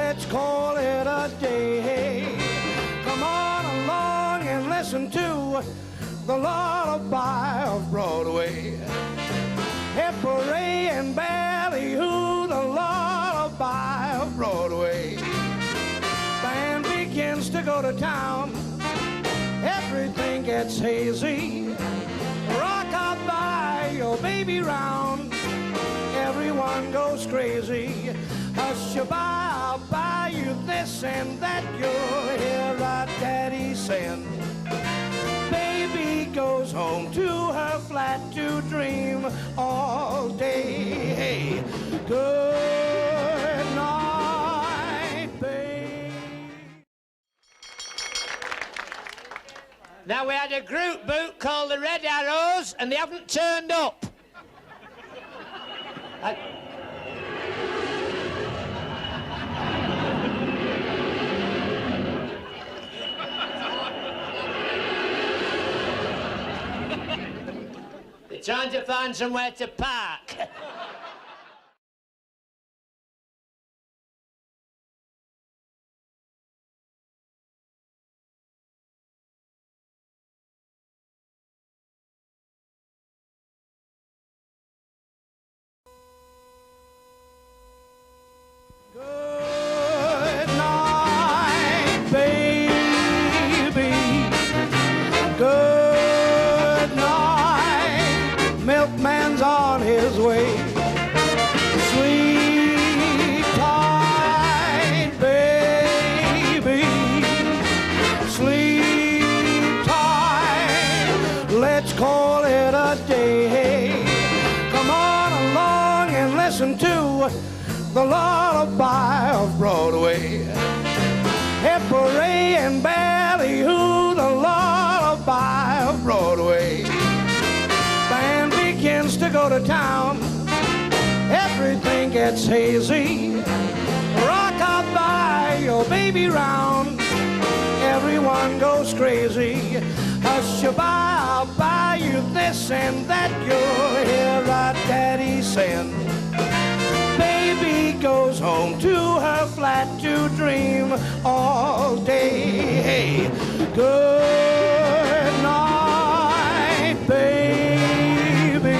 let's call it a day. Come on along and listen to the lullaby of Broadway. Hip-hooray and ballyhoo, the lullaby of Broadway. Band begins to go to town, everything gets hazy. Rock-a-bye your baby round, everyone goes crazy. Hush-a-bye, I'll buy you this and that, you'll hear our daddy sing. Baby goes home to her flat to dream all day. Hey, good night, babe. Now, we had a group boot called the Red Arrows, and they haven't turned up. They're trying to find somewhere to park. Good night, baby. Good night. Milkman's on his way. Sleep tight, baby. Sleep tight. Let's call it a day. Come on along and listen to the lullaby of Broadway. Hip-hooray and ballyhoo, the lullaby of Broadway. Band begins to go to town, everything gets hazy. Rock-a-bye your baby round, everyone goes crazy. Hush-a-bye, I'll buy you this and that, you'll hear our daddy sing. Baby goes home to her flat to dream all day. Hey, good night, baby.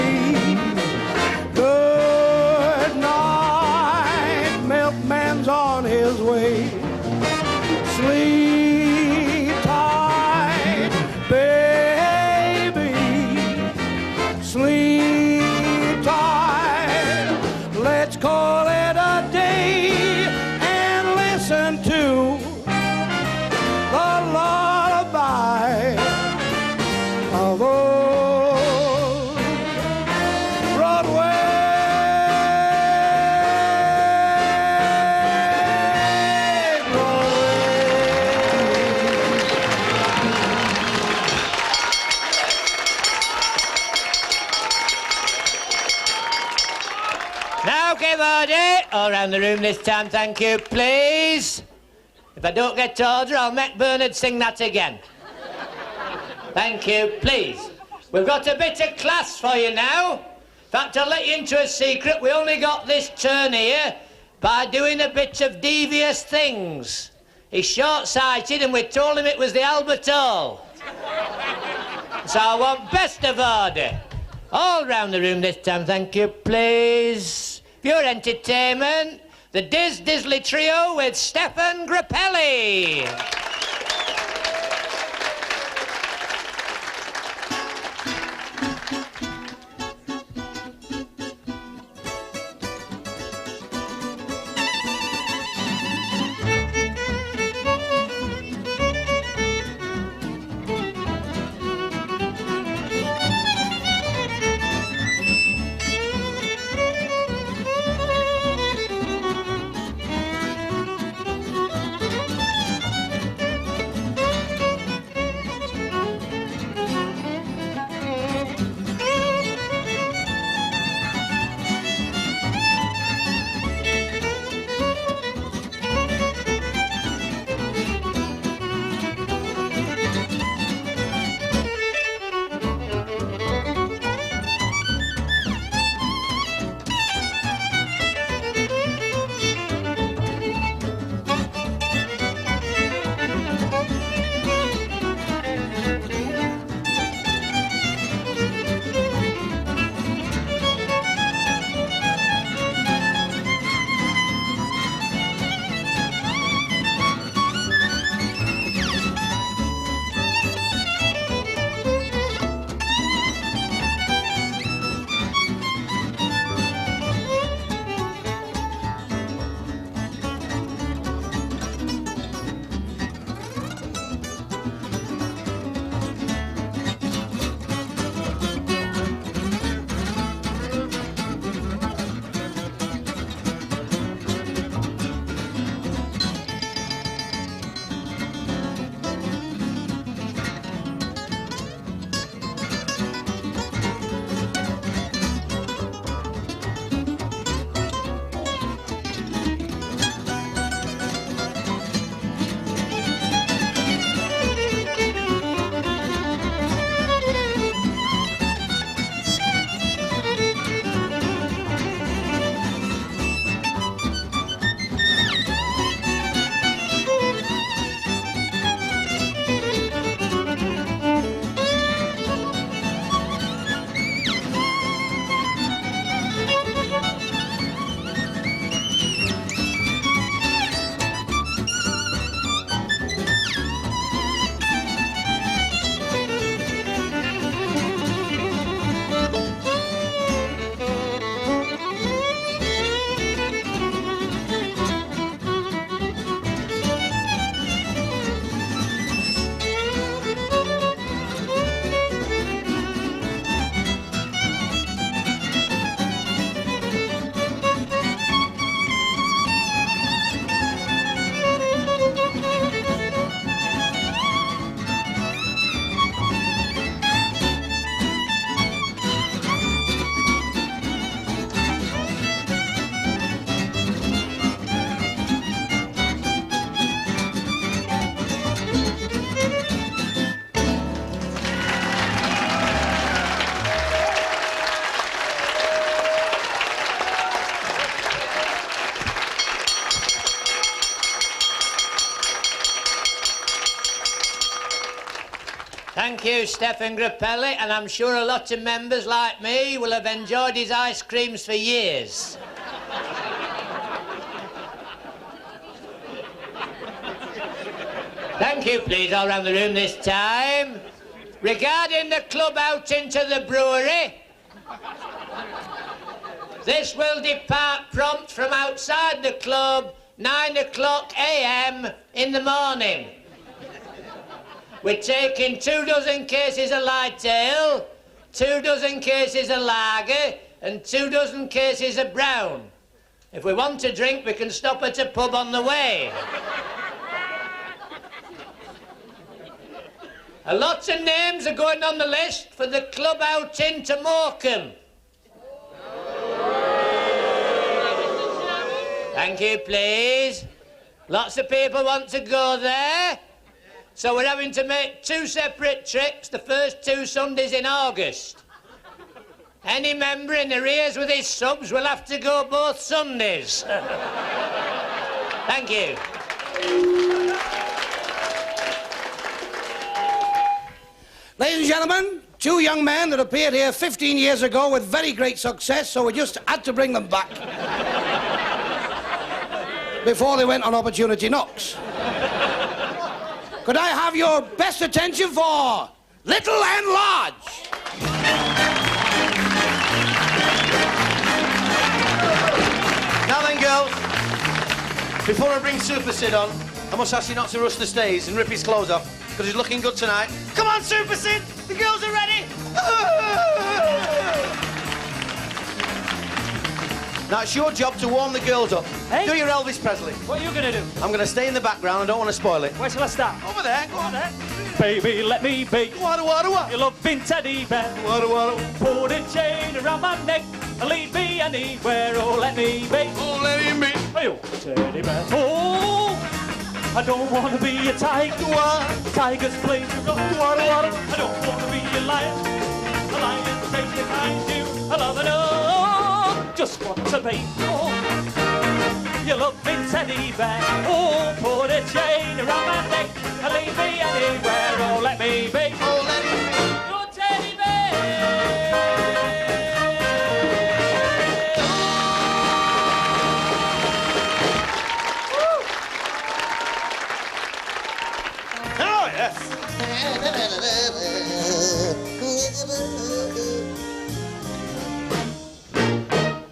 Good night. Milkman's on his way. Sleep tight, baby. Sleep tight. Let's call it a day and listen to the lullaby of old Broadway. Now, everybody, all round the room this time, thank you, please. If I don't get order, I'll make Bernard sing that again. Thank you, please. We've got a bit of class for you now. In fact, I'll let you into a secret. We only got this turn here by doing a bit of devious things. He's short-sighted and we told him it was the Albert Hall. So I want best of order. All round the room this time, thank you, please. For your entertainment, the Diz Disley Trio with Stefan Grappelli. Thank you, Stephen Grappelli, and I'm sure a lot of members like me will have enjoyed his ice creams for years. Thank you, please, all round the room this time. Regarding the club outing to the brewery, this will depart prompt from outside the club, 9 o'clock a.m. in the morning. We're taking 24 cases of light ale, 24 cases of lager, and 24 cases of brown. If we want to drink, we can stop at a pub on the way. A lot of names are going on the list for the club outing to Morecambe. Thank you, please. Lots of people want to go there. So we're having to make 2 separate trips the first 2 Sundays in August. Any member in arrears with his subs will have to go both Sundays. Thank you. Ladies and gentlemen, 2 young men that appeared here 15 years ago with very great success, so we just had to bring them back before they went on opportunity knocks. Could I have your best attention for Little and Large? Now then, girls, before I bring Super Sid on, I must ask you not to rush the stage and rip his clothes off, because he's looking good tonight. Come on, Super Sid! The girls are ready! Now, it's your job to warm the girls up. Hey? Do your Elvis Presley. What are you gonna do? I'm going to stay in the background. I don't want to spoil it. Where shall I start? Over there. Go on. Baby, let me be What? your loving teddy bear. What? Put a chain around my neck and lead me anywhere. Oh, let me be. Oh, let him be. Oh, your teddy bear. Oh, I don't want to be a tiger. Tiger's place to go. What? I don't want to be a lion. A lion stays behind you. I love it all. Just want to be. Oh, your loving teddy bear. Oh, put a chain around my neck and leave me anywhere. Oh, let me be. Oh, let him be. Your teddy bear. Oh, yes.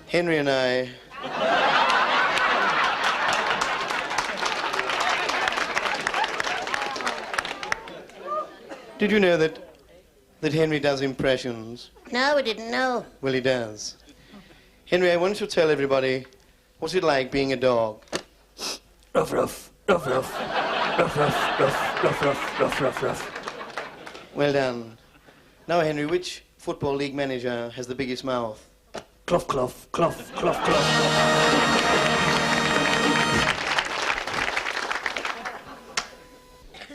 Henry and I... Did you know that Henry does impressions? No, we didn't know. Well, he does. Henry, I want you to tell everybody, what's it like being a dog? Ruff, ruff, ruff, ruff. Ruff, ruff, ruff, ruff, ruff, ruff, ruff, ruff. Well done. Now, Henry, which Football League manager has the biggest mouth? Clough, clough, clough, clough, clough.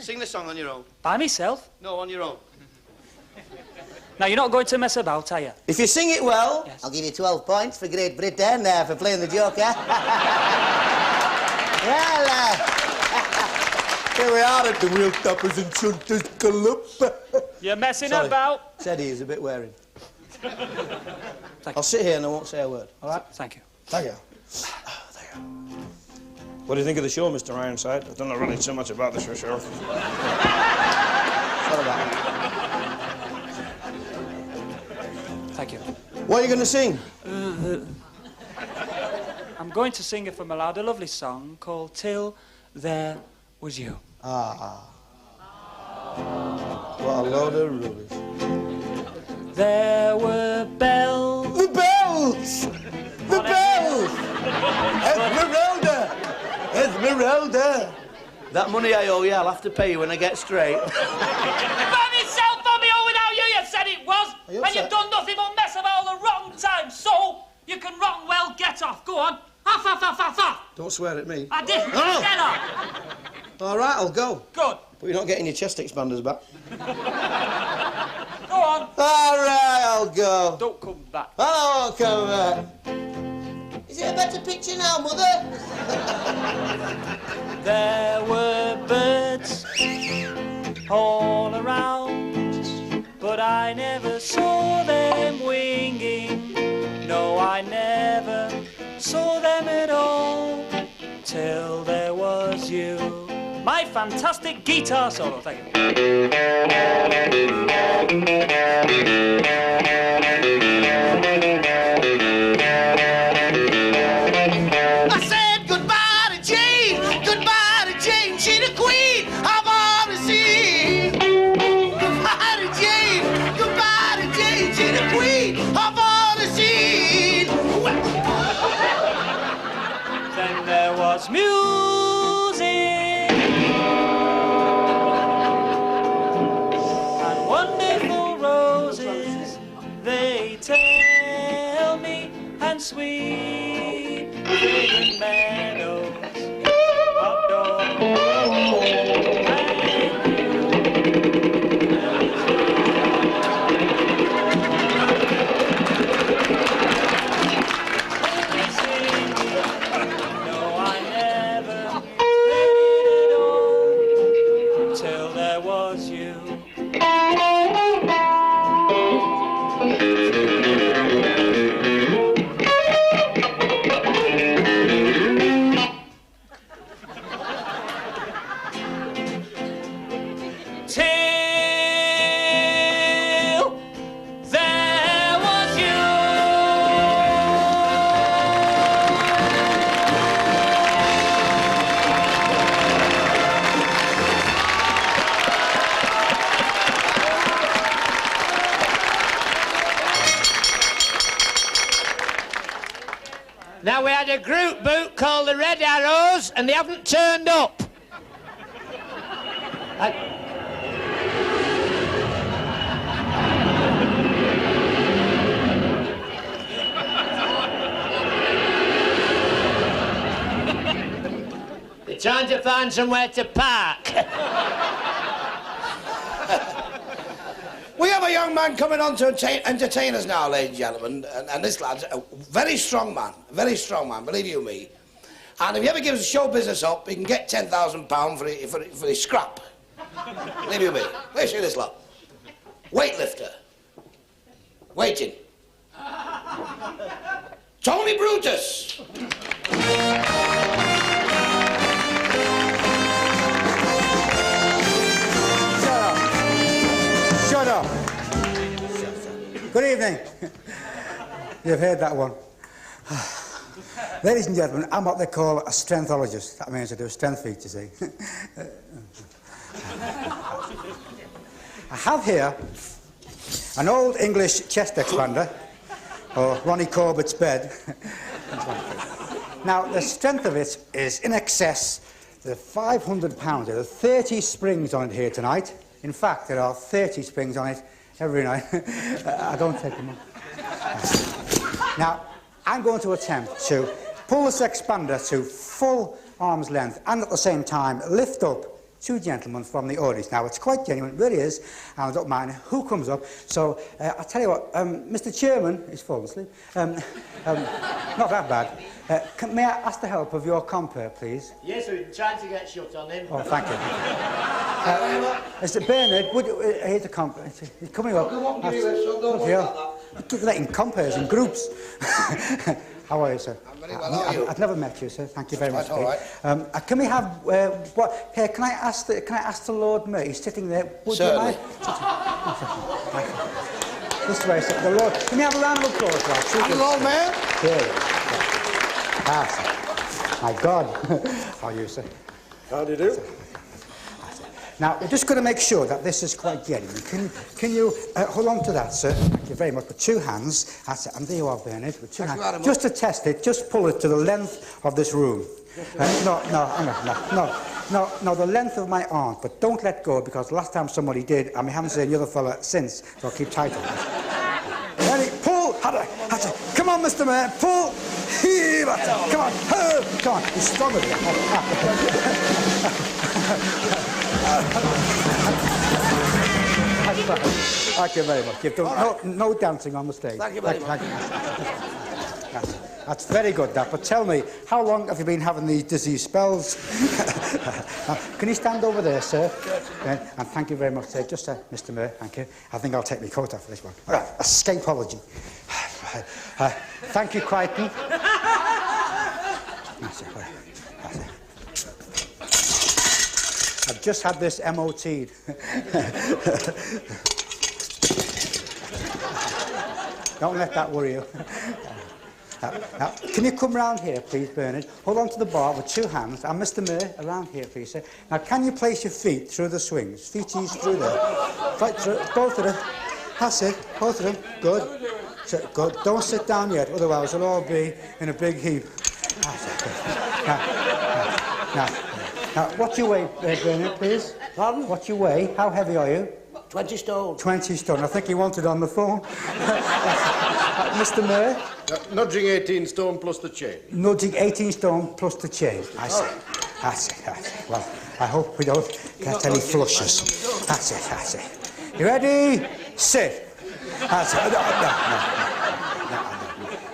Sing the song on your own. By myself? No, on your own. Now, you're not going to mess about, are you? If you sing it well, Yes. I'll give you 12 points for Great Britain for playing the Joker. Well, here we are at the Wheeltappers Shunters Club. You're messing Sorry. about. Teddy is a bit wearing. I'll sit here and I won't say a word, all right? Thank you. Thank you. What do you think of the show, Mr. Ironside? I don't know really so much about the show. Sorry about that. Thank you. What are you going to sing? I'm going to sing it from a loud, a lovely song called Till There Was You. What a load of rubbish. There were bells. The bells! The bells! Esmeralda! Esmeralda! That money I owe you, I'll have to pay you when I get straight. By myself, for me, or without you, you said it was. Are you And you've upset? done nothing but mess about all the wrong time, so you can wrong well get off. Go on. Off, off, off, off, off. Don't swear at me. I did. Oh. Get off. All right, I'll go. Good. But you're not getting your chest expanders back. Go on. All right, I'll go. Don't come back. I won't come back. Is it a better picture now, Mother? There were birds all around. saw them winging. No, I never saw them at all till there was you. My fantastic guitar solo, thank you. I said goodbye to Jane, she's the queen of all the sea. Goodbye to Jane, she's the queen of all the sea. Then there was music and wonderful roses, they tell me, and sweet fragrant meadows of dawn. No, I never heard it at all till there was you. Till there was you. Now, we had a group boot called the Red Arrows, and they haven't turned up. They're trying to find somewhere to park. We have a young man coming on to entertain us now, ladies and gentlemen, and this lad's a very strong man, believe you me. And if he ever gives the show business up, he can get £10,000 for his scrap. Believe you me. Where's this lot? Weightlifter. Waiting. Tony Brutus. Shut up. Good evening. You've heard that one. Ladies and gentlemen, I'm what they call a strengthologist. That means I do strength feats, you see. I have here an old English chest expander, or Ronnie Corbett's bed. Now, the strength of it is in excess of 500 pounds. There are 30 springs on it here tonight. In fact, there are 30 springs on it every night. I don't take them off. Now, I'm going to attempt to pull this expander to full arm's length and at the same time lift up two gentlemen from the audience. Now, it's quite genuine, it really is, and I don't mind who comes up. So, I'll tell you what, Mr. Chairman, he's fallen asleep. Not that bad. May I ask the help of your compere, please? Yes, we're trying to get shut on him. Oh, thank you. Mr. Bernard, here's the compere. He's coming up. Keep letting compares in groups. How are you, sir? I'm very well. How are you? I've never met you, sir. Thank you very much. That's all right. Can we have what? Here, can I ask the Lord Mayor? He's sitting there. Certainly. This way, sir. The Lord. Can we have a round of applause, right? And the Lord Mayor? Here. Ah, sir. My God. How are you, sir? How do you do? Now, we're just going to make sure that this is quite genuine. Can you hold on to that, sir? Thank you very much. With two hands. That's it. And there you are, Bernard. With two hands. Just to test it, just pull it to the length of this room. No, the length of my arm. But don't let go, because last time somebody did, and we haven't seen the other fella since, so keep tight on it. Ready? Pull! Come on, Mr. Mayor, pull! Here! Come on! Come on! You're stronger than that. Thank you very much. You've done no dancing on the stage. Thank you very much. Thank you. That's very good, that. But tell me, how long have you been having these dizzy spells? Can you stand over there, sir? And thank you very much, sir. Just, Mr. Mayor, thank you. I think I'll take my coat off for this one. All right, escapology. Thank you, Crichton. That's it. That's it. I've just had this MOT'd. Don't let that worry you. Now, can you come round here, please, Bernard? Hold on to the bar with 2 hands. And Mr. Mayor, around here, please, sir. Now, can you place your feet through the swings? Feeties through there. Right through, both of them. That's it, both of them. Good. So, good. Don't sit down yet, otherwise we'll all be in a big heap. That's it. Now, what do you weigh, Bernard, please? Pardon? What do you weigh? How heavy are you? 20 stone. 20 stone. I think he wanted on the phone. Mr. Mayor? Nudging 18 stone plus the chain. Nudging 18 stone plus the chain. I see. That's it. Well, I hope we don't get any flushes. That's it. You ready? Sit. That's it.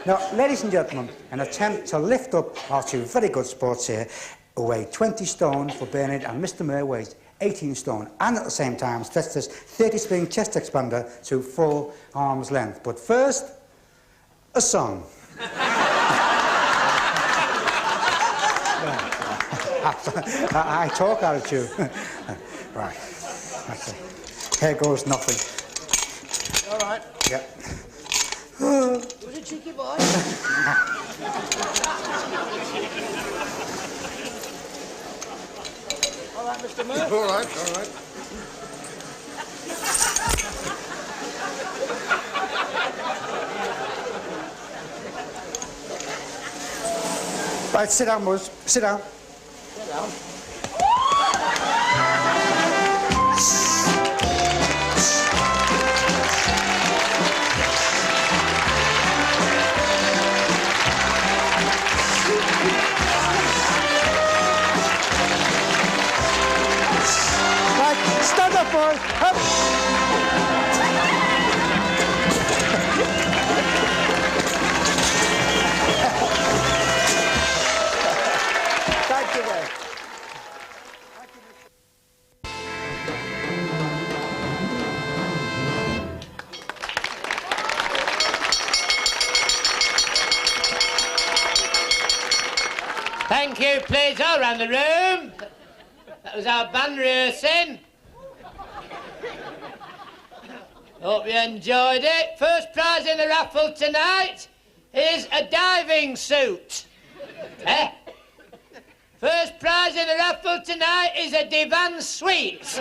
No. Now, ladies and gentlemen, an attempt to lift up our 2 very good sports here who weigh 20 stone for Bernard, and Mr. Mayor weighs 18 stone, and at the same time stretch this 30-spring chest expander to full arm's length. But first, a song. I talk out of tune. Right. That's it. Here goes nothing. All right. Yep. Was a cheeky boy. All right, Mr. Mayor. All right. Right, sit down, boys. Sit down. Sit down. Right, stand up, boys. Up. Thank you, Ray. Thank you, please, all round the room. That was our band rehearsing. Hope you enjoyed it. First prize in the raffle tonight is a diving suit. First prize in the raffle tonight is a divan suite.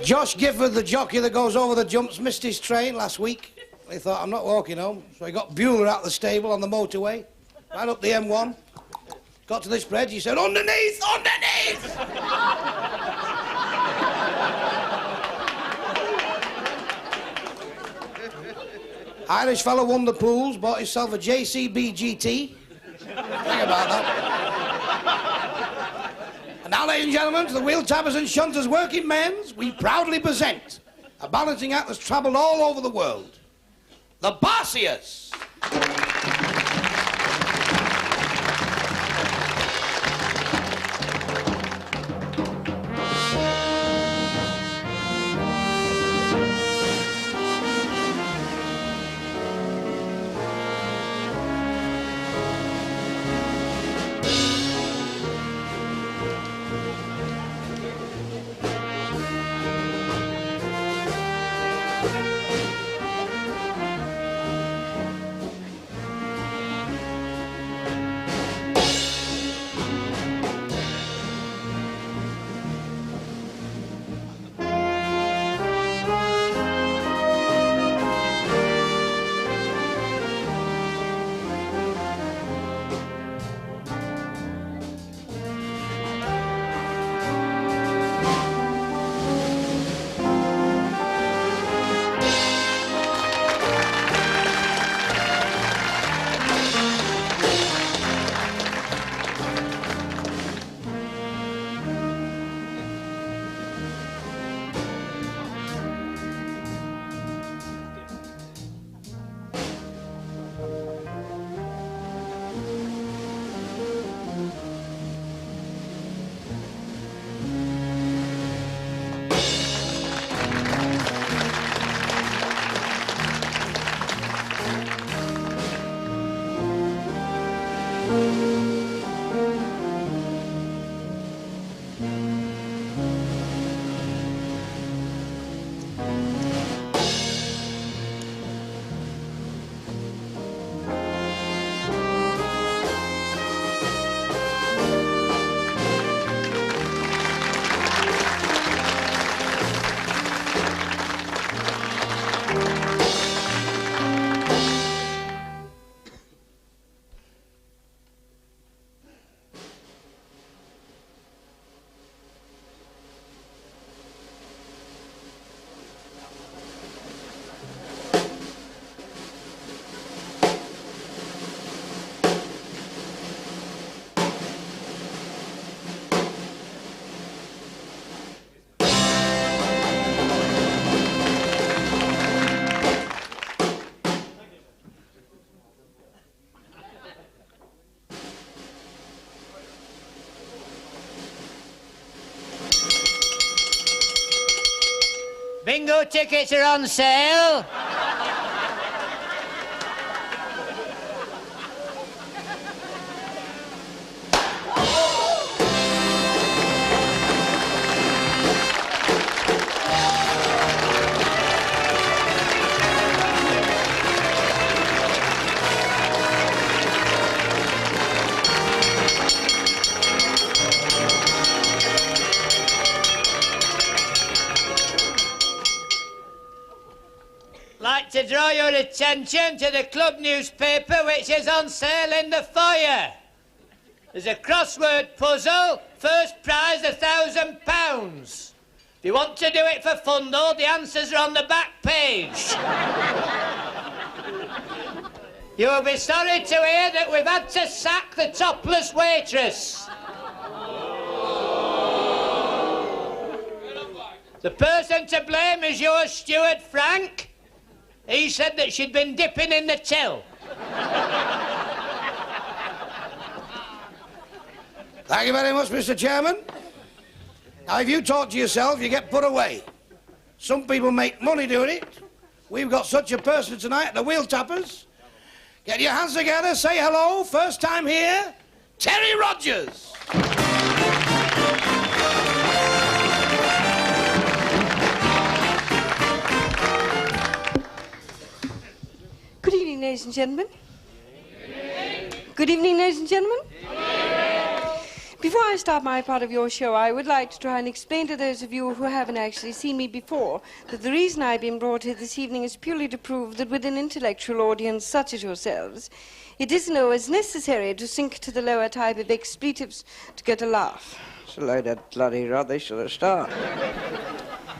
Josh Gifford, the jockey that goes over the jumps, missed his train last week. He thought, I'm not walking home. So he got Bueller out the stable on the motorway, right up the M1. Got to this bridge, he said, underneath! Irish fella won the pools, bought himself a JCB GT. Think about that. And now, ladies and gentlemen, to the Wheeltappers and Shunters working men's, we proudly present a balancing act that's travelled all over the world. The Barcias. no tickets are on sale. Like to draw your attention to the club newspaper which is on sale in the foyer. There's a crossword puzzle, first prize £1,000. If you want to do it for fun though, the answers are on the back page. You'll be sorry to hear that we've had to sack the topless waitress. The person to blame is your steward, Frank. He said that she'd been dipping in the till. Thank you very much, Mr. Chairman. Now, if you talk to yourself, you get put away. Some people make money doing it. We've got such a person tonight at the Wheeltappers. Get your hands together, say hello. First time here, Terry Rogers. Good evening, ladies and gentlemen. Good evening, ladies and gentlemen. Before I start my part of your show, I would like to try and explain to those of you who haven't actually seen me before that the reason I've been brought here this evening is purely to prove that with an intellectual audience such as yourselves, it isn't always necessary to sink to the lower type of expletives to get a laugh. It's a load of bloody rubbish at the start.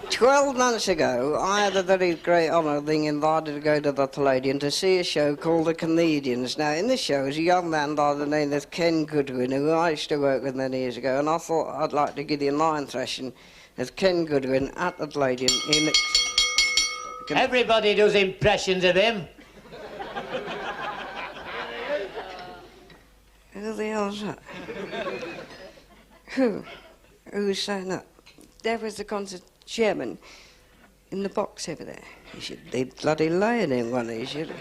12 months ago, I had the very great honour of being invited to go to the Palladium to see a show called The Comedians. Now, in this show is a young man by the name of Ken Goodwin, who I used to work with many years ago, and I thought I'd like to give you a line thrashing as Ken Goodwin at the Palladium in... Everybody does impressions of him. Who the hell's that? Who? Who's saying that? There was the concert chairman in the box over there. He should be bloody laying in one, he should.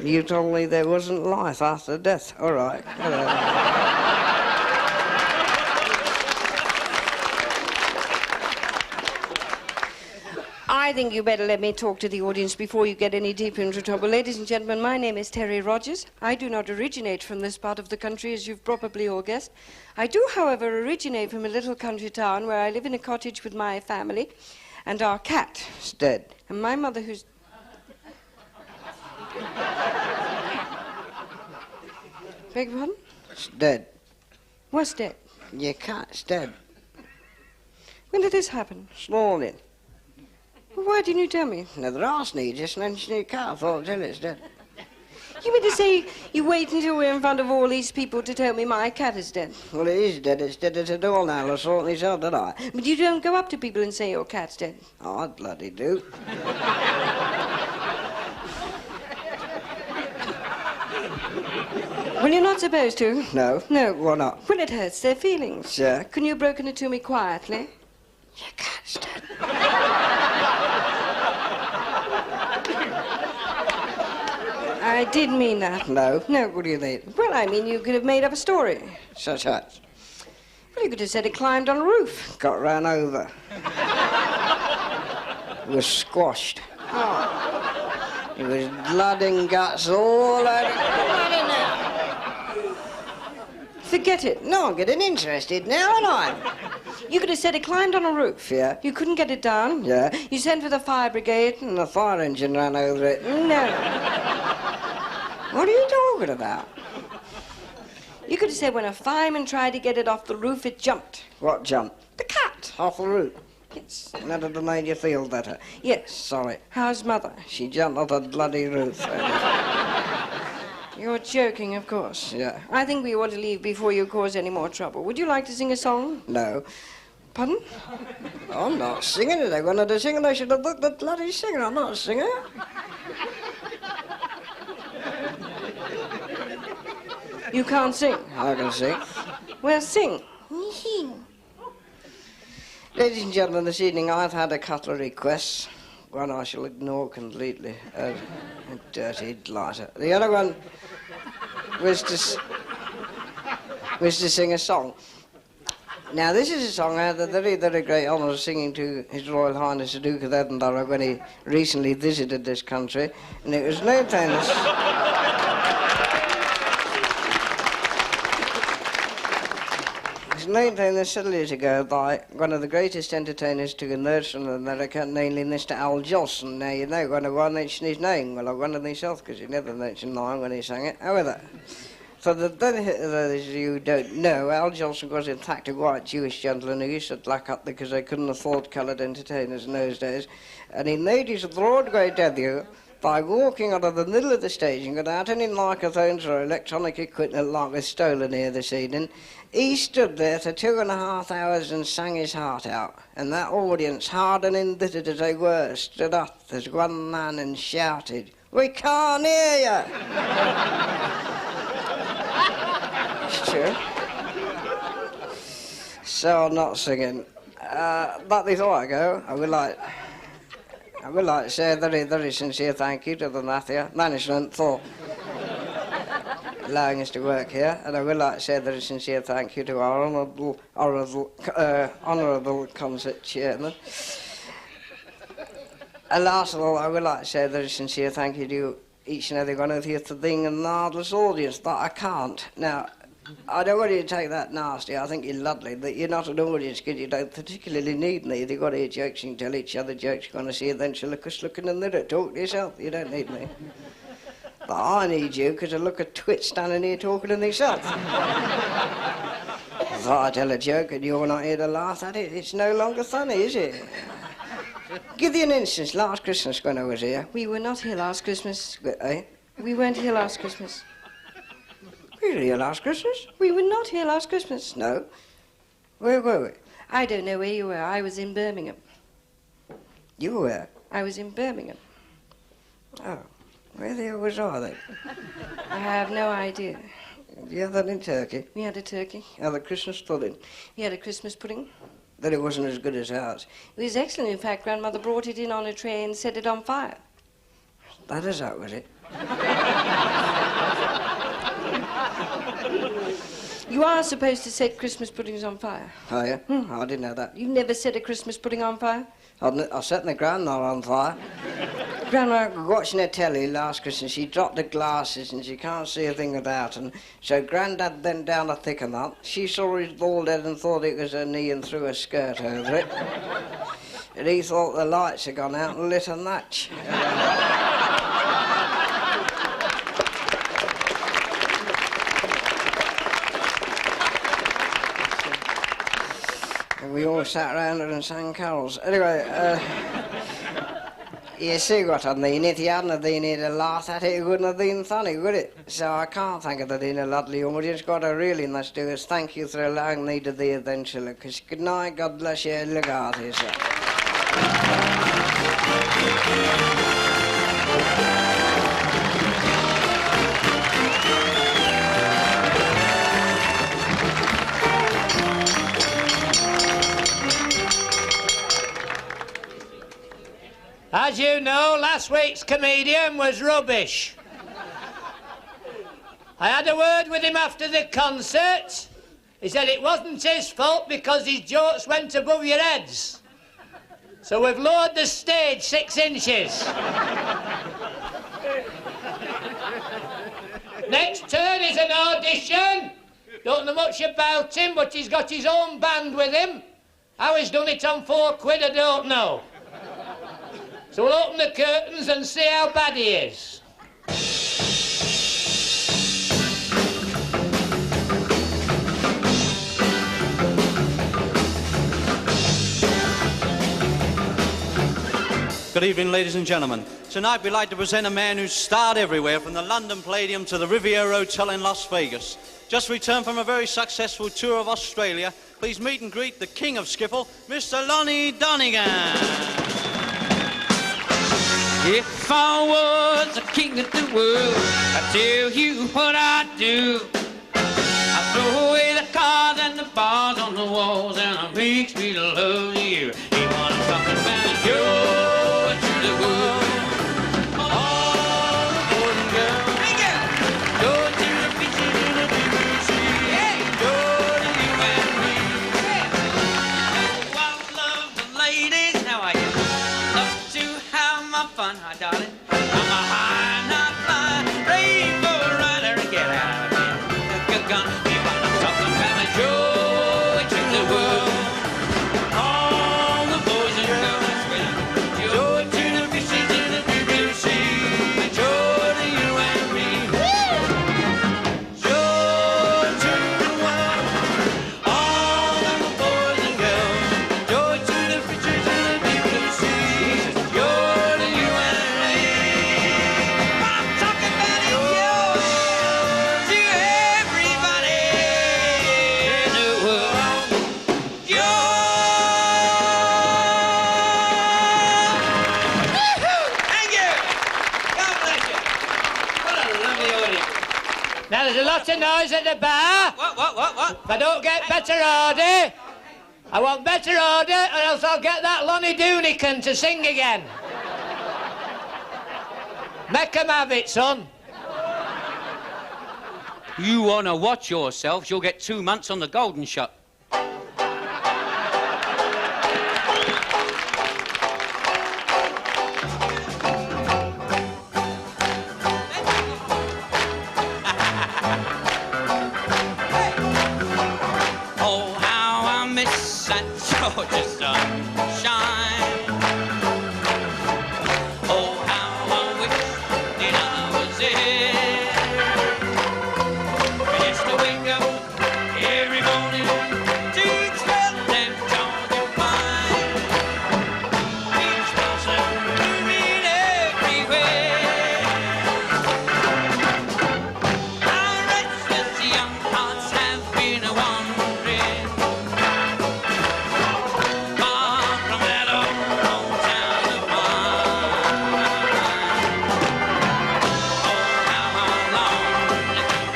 You told me there wasn't life after death. All right. I think you better let me talk to the audience before you get any deeper into trouble. Ladies and gentlemen, my name is Terry Rogers. I do not originate from this part of the country, as you've probably all guessed. I do, however, originate from a little country town where I live in a cottage with my family, and our cat is dead. And my mother, who's... Beg your pardon? It's dead. What's dead? Your cat's dead. When did this happen? This morning. Well, why didn't you tell me? Now, they're asking you just mentioned your cat. I thought, tell it's dead. You mean to say you wait until we're in front of all these people to tell me my cat is dead? Well, it is dead. It's dead as a door nail. I saw it myself, did I? But you don't go up to people and say your cat's dead. Oh, I bloody do. Well, you're not supposed to. No. No. Why not? Well, it hurts their feelings. Yeah. Couldn't you have broken it to me quietly? Your cat's dead. I did mean that. No. No, what do you mean? Well, I mean, you could have made up a story. Such as? Well, you could have said it climbed on a roof. Got ran over. Was squashed. Oh. It was blood and guts all over. Forget it. No, I'm getting interested now, aren't I? You could have said it climbed on a roof. Yeah. You couldn't get it down. Yeah. You sent for the fire brigade. And the fire engine ran over it. No. What are you talking about? You could have said when a fireman tried to get it off the roof, it jumped. What jumped? The cat. Off the roof. Yes. And that'd have made you feel better. Yes. Sorry. How's Mother? She jumped off the bloody roof. You're joking, of course. Yeah. I think we ought to leave before you cause any more trouble. Would you like to sing a song? No. Pardon? I'm not singing it. They wanted to sing and they should have booked the bloody singer. I'm not a singer. You can't sing. I can sing. Well, sing. Ladies and gentlemen, this evening I've had a couple of requests. One I shall ignore completely. A dirty blighter. The other one was to sing a song. Now, this is a song I had the very, very great honour of singing to His Royal Highness the Duke of Edinburgh when he recently visited this country, and it was no time several years ago by one of the greatest entertainers to emerge from America, namely Mr. Al Jolson. Now, you know, when I mention his name, well, I wondered myself, because he never mentioned mine when he sang it. However, for the benefit of those of you who don't know, Al Jolson was in fact a white Jewish gentleman who used to black up because they couldn't afford coloured entertainers in those days. And he made his Broadway debut by walking out of the middle of the stage and without any microphones or electronic equipment like was stolen here this evening. He stood there for 2.5 hours and sang his heart out. And that audience, hard and embittered as they were, stood up as one man and shouted, "We can't hear you!" It's true. So I'm not singing. But before I go, I would like to say a very, very sincere thank you to the Mafia management for allowing us to work here, and I would like to say a very sincere thank you to our honourable concert chairman. And last of all, I would like to say a very sincere thank you to each and every one of you for being a marvellous audience, but I can't. Now, I don't want you to take that nasty. I think you're lovely, but you're not an audience because you don't particularly need me. If you've got to hear jokes, you can tell each other jokes. You're going to see a ventriloquist look in the mirror. Talk to yourself. You don't need me. But I need you because I look a twit standing here talking to myself. If I tell a joke and you're not here to laugh at it, it's no longer funny, is it? Give you an instance. Last Christmas when I was here. We were not here last Christmas. Eh? We weren't here last Christmas. We were here last Christmas? We were not here last Christmas. No. Where were we? I don't know where you were. I was in Birmingham. You were where? I was in Birmingham. Oh. Where the hell was I then? I have no idea. You had that in Turkey? We had a turkey. Had a Christmas pudding? We had a Christmas pudding. Then it wasn't as good as ours. It was excellent. In fact, Grandmother brought it in on a tray and set it on fire. That is that, was it? You are supposed to set Christmas puddings on fire. Oh, yeah? I didn't know that. You never set a Christmas pudding on fire? I set my grandma on fire. Grandma was watching her telly last Christmas. She dropped the glasses and she can't see a thing about them. So Grandad bent down to thick 'em up. She saw his bald head and thought it was her knee and threw a skirt over it. And he thought the lights had gone out and lit a match. And we all sat round her and sang carols. Anyway, you see what I mean. If you hadn't been here to laugh at it, it wouldn't have been funny, would it? So I can't think of it in a lovely audience. What I really must do is thank you for allowing me to be a ventriloquist. Good night, God bless you, look after yourself. As you know, last week's comedian was rubbish. I had a word with him after the concert. He said it wasn't his fault because his jokes went above your heads. So we've lowered the stage 6 inches. Next turn is an audition. Don't know much about him, but he's got his own band with him. How he's done it on £4, I don't know. So we'll open the curtains and see how bad he is. Good evening, ladies and gentlemen. Tonight we'd like to present a man who's starred everywhere, from the London Palladium to the Riviera Hotel in Las Vegas. Just returned from a very successful tour of Australia. Please meet and greet the king of skiffle, Mr. Lonnie Donegan. If I was the king of the world, I'd tell you what I'd do. I'd throw away the cars and the bars on the walls, and it makes me love you. He wanna talk about joy to the world. All the boys and girls. Joy to the beaches and the people see. Joy to you and me. Oh, I love the ladies. How are you? Love to have my fun, hi darling. I'm a high, not fly, rainbow rider. Get out of here. Good gun. He wanna talk about joy to the world. All the boys and girls will. Joy to the fishes in the blue sea. Joy to you and me. Joy to the world. All the boys and girls. Joy to the fishes in the blue sea. Joy to you and me. I'm talking about joy to everybody in the world. Joy. Woo-hoo! Thank you. God bless you. What a lovely audience. Now, there's a lot of noise at the bar. What? If I don't get better order, I want better order, or else I'll get that Lonnie Doonican to sing again. Make 'em have it, son. You want to watch yourselves, you'll get 2 months on the Golden Shot. Oh, how I miss that Georgia sunshine. Oh, how I wish that I was there. I used to wake up every morning to smell them Georgia pine. Peach blossom blooming everywhere. Our restless young hearts have been wandering far from that old town of mine. Oh, how I long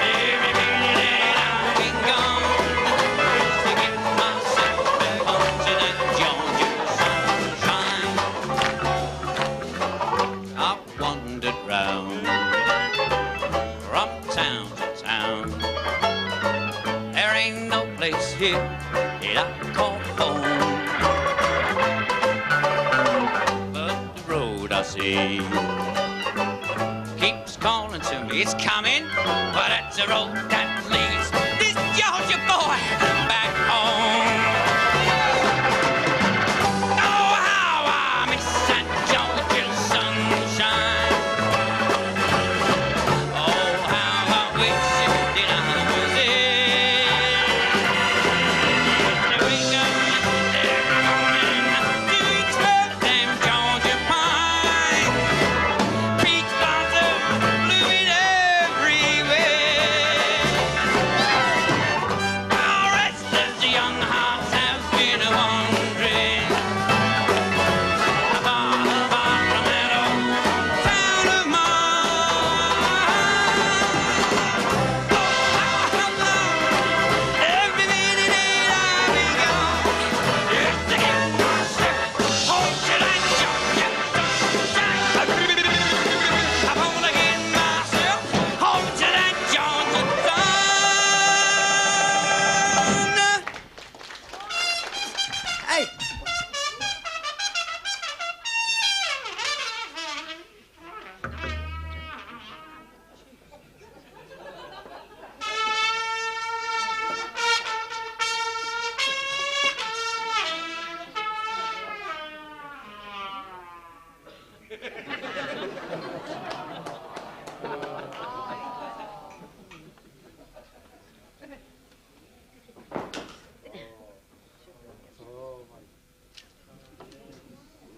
every minute that I've been gone to get myself back onto that Georgia sunshine. I've wandered round from town to town. There ain't no place here that I call home. But the road I see keeps calling to me. It's coming, but it's the road that leads this Georgia boy back home. Oh, how I miss that Georgia sunshine. Oh, how I wish that I was there. To wake up every morning to smell them Georgia pine. Peach blossom blooming everywhere. Our restless young hearts have been wandering far, far from that old town of mine. Oh, how I love every minute that I've been gone just to get myself home to that Georgia sunshine. I wanna get myself home to that Georgia sun. Hey.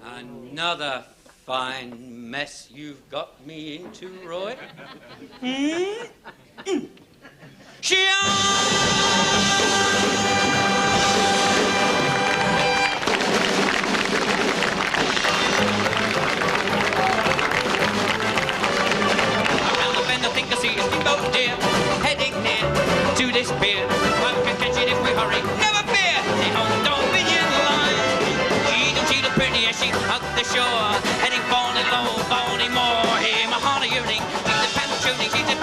Another fine mess you've got me into, Roy. Heading near to this pier. One can catch it if we hurry. shooting, she's a